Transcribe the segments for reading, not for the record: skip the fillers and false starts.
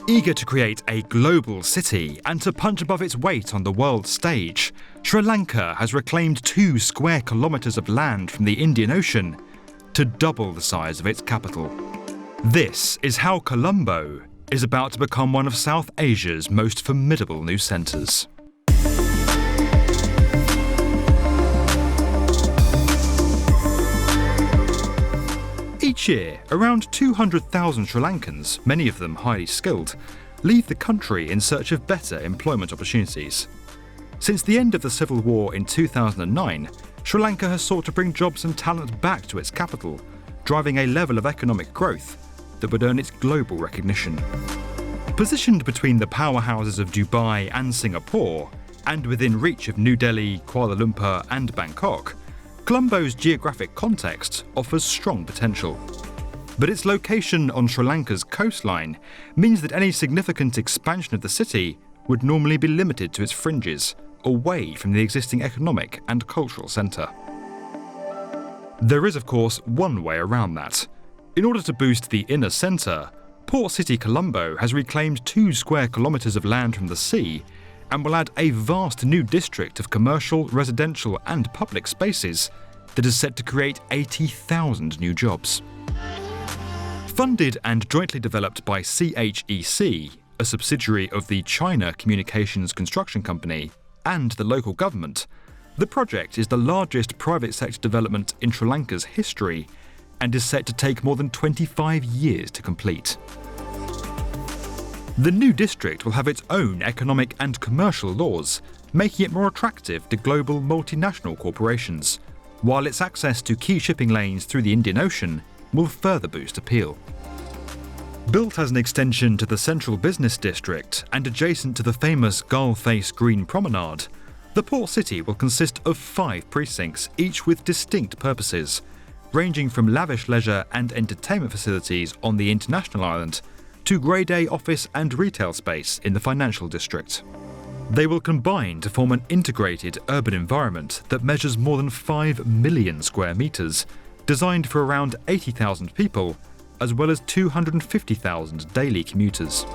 Eager to create a global city and to punch above its weight on the world stage, Sri Lanka has reclaimed 2 square kilometres of land from the Indian Ocean to double the size of its capital. This is how Colombo is about to become one of South Asia's most formidable new centres. Each year, around 200,000 Sri Lankans, many of them highly skilled, leave the country in search of better employment opportunities. Since the end of the civil war in 2009, Sri Lanka has sought to bring jobs and talent back to its capital, driving a level of economic growth that would earn its global recognition. Positioned between the powerhouses of Dubai and Singapore, and within reach of New Delhi, Kuala Lumpur and Bangkok, Colombo's geographic context offers strong potential. But its location on Sri Lanka's coastline means that any significant expansion of the city would normally be limited to its fringes, away from the existing economic and cultural centre. There is, of course, one way around that. In order to boost the inner centre, Port City Colombo has reclaimed 2 square kilometres of land from the sea and will add a vast new district of commercial, residential and public spaces that is set to create 80,000 new jobs. Funded and jointly developed by CHEC, a subsidiary of the China Communications Construction Company, and the local government, the project is the largest private sector development in Sri Lanka's history and is set to take more than 25 years to complete. The new district will have its own economic and commercial laws, making it more attractive to global multinational corporations, while its access to key shipping lanes through the Indian Ocean will further boost appeal. Built as an extension to the central business district and adjacent to the famous Gull Face Green Promenade, the port city will consist of 5 precincts, each with distinct purposes, ranging from lavish leisure and entertainment facilities on the international island to grade A office and retail space in the financial district. They will combine to form an integrated urban environment that measures more than 5 million square metres, designed for around 80,000 people, as well as 250,000 daily commuters.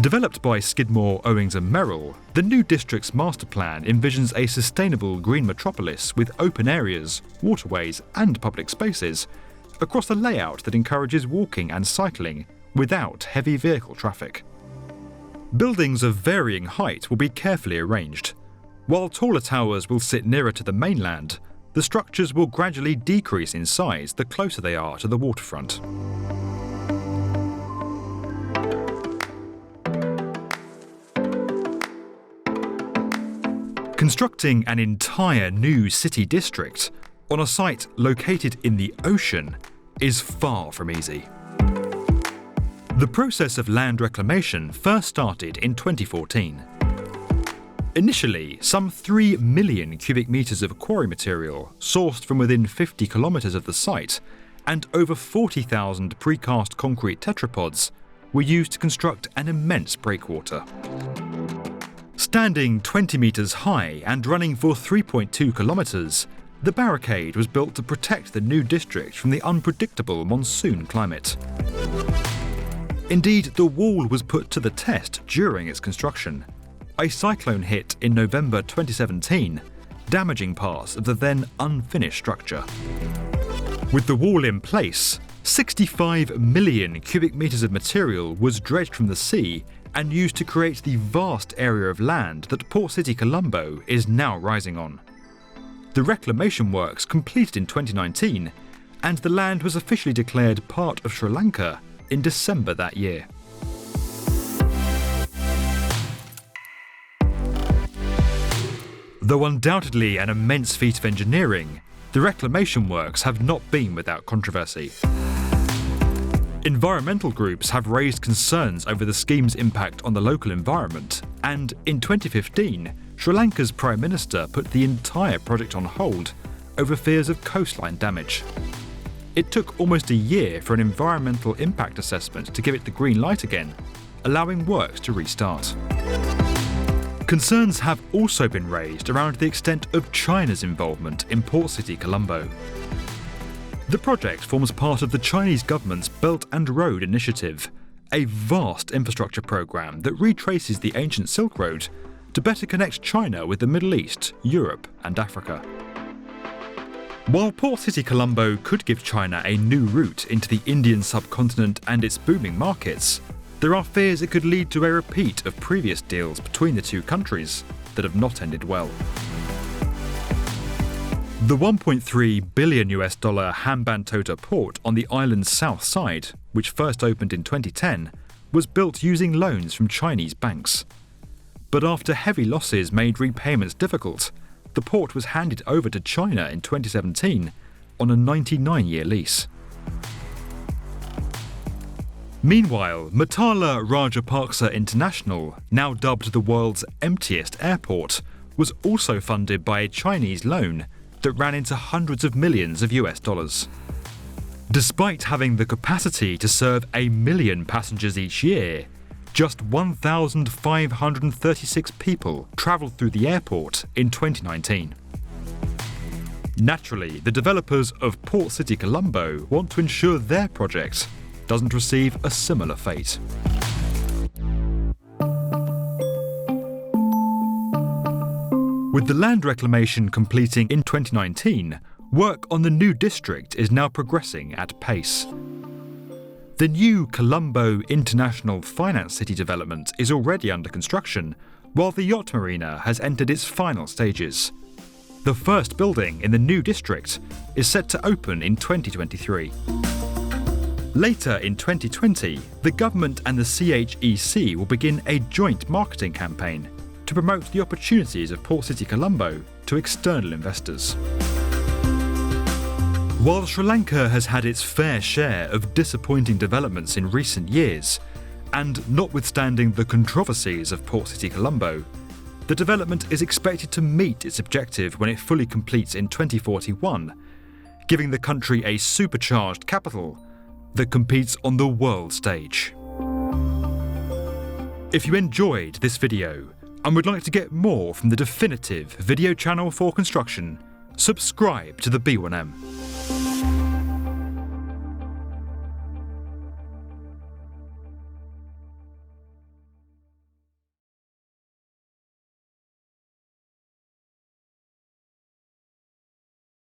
Developed by Skidmore, Owings and Merrill, the new district's master plan envisions a sustainable green metropolis with open areas, waterways and public spaces across a layout that encourages walking and cycling without heavy vehicle traffic. Buildings of varying height will be carefully arranged. While taller towers will sit nearer to the mainland, the structures will gradually decrease in size the closer they are to the waterfront. Constructing an entire new city district on a site located in the ocean is far from easy. The process of land reclamation first started in 2014. Initially, some 3 million cubic metres of quarry material sourced from within 50 kilometres of the site and over 40,000 precast concrete tetrapods were used to construct an immense breakwater. Standing 20 metres high and running for 3.2 kilometres, the barricade was built to protect the new district from the unpredictable monsoon climate. Indeed, the wall was put to the test during its construction. A cyclone hit in November 2017, damaging parts of the then unfinished structure. With the wall in place, 65 million cubic metres of material was dredged from the sea and used to create the vast area of land that Port City Colombo is now rising on. The reclamation works completed in 2019, and the land was officially declared part of Sri Lanka in December that year. Though undoubtedly an immense feat of engineering, the reclamation works have not been without controversy. Environmental groups have raised concerns over the scheme's impact on the local environment, and in 2015, Sri Lanka's Prime Minister put the entire project on hold over fears of coastline damage. It took almost a year for an environmental impact assessment to give it the green light again, allowing works to restart. Concerns have also been raised around the extent of China's involvement in Port City Colombo. The project forms part of the Chinese government's Belt and Road Initiative, a vast infrastructure program that retraces the ancient Silk Road to better connect China with the Middle East, Europe and Africa. While Port City Colombo could give China a new route into the Indian subcontinent and its booming markets, there are fears it could lead to a repeat of previous deals between the two countries that have not ended well. The $1.3 billion Hambantota port on the island's south side, which first opened in 2010, was built using loans from Chinese banks. But after heavy losses made repayments difficult, the port was handed over to China in 2017 on a 99-year lease. Meanwhile, Matala Rajapaksa International, now dubbed the world's emptiest airport, was also funded by a Chinese loan that ran into hundreds of millions of US dollars. Despite having the capacity to serve 1 million passengers each year, just 1,536 people travelled through the airport in 2019. Naturally, the developers of Port City Colombo want to ensure their project doesn't receive a similar fate. With the land reclamation completing in 2019, work on the new district is now progressing at pace. The new Colombo International Finance City development is already under construction, while the yacht marina has entered its final stages. The first building in the new district is set to open in 2023. Later in 2020, the government and the CHEC will begin a joint marketing campaign to promote the opportunities of Port City Colombo to external investors. While Sri Lanka has had its fair share of disappointing developments in recent years, and notwithstanding the controversies of Port City Colombo, the development is expected to meet its objective when it fully completes in 2041, giving the country a supercharged capital that competes on the world stage. If you enjoyed this video and would like to get more from the definitive video channel for construction, subscribe to the B1M.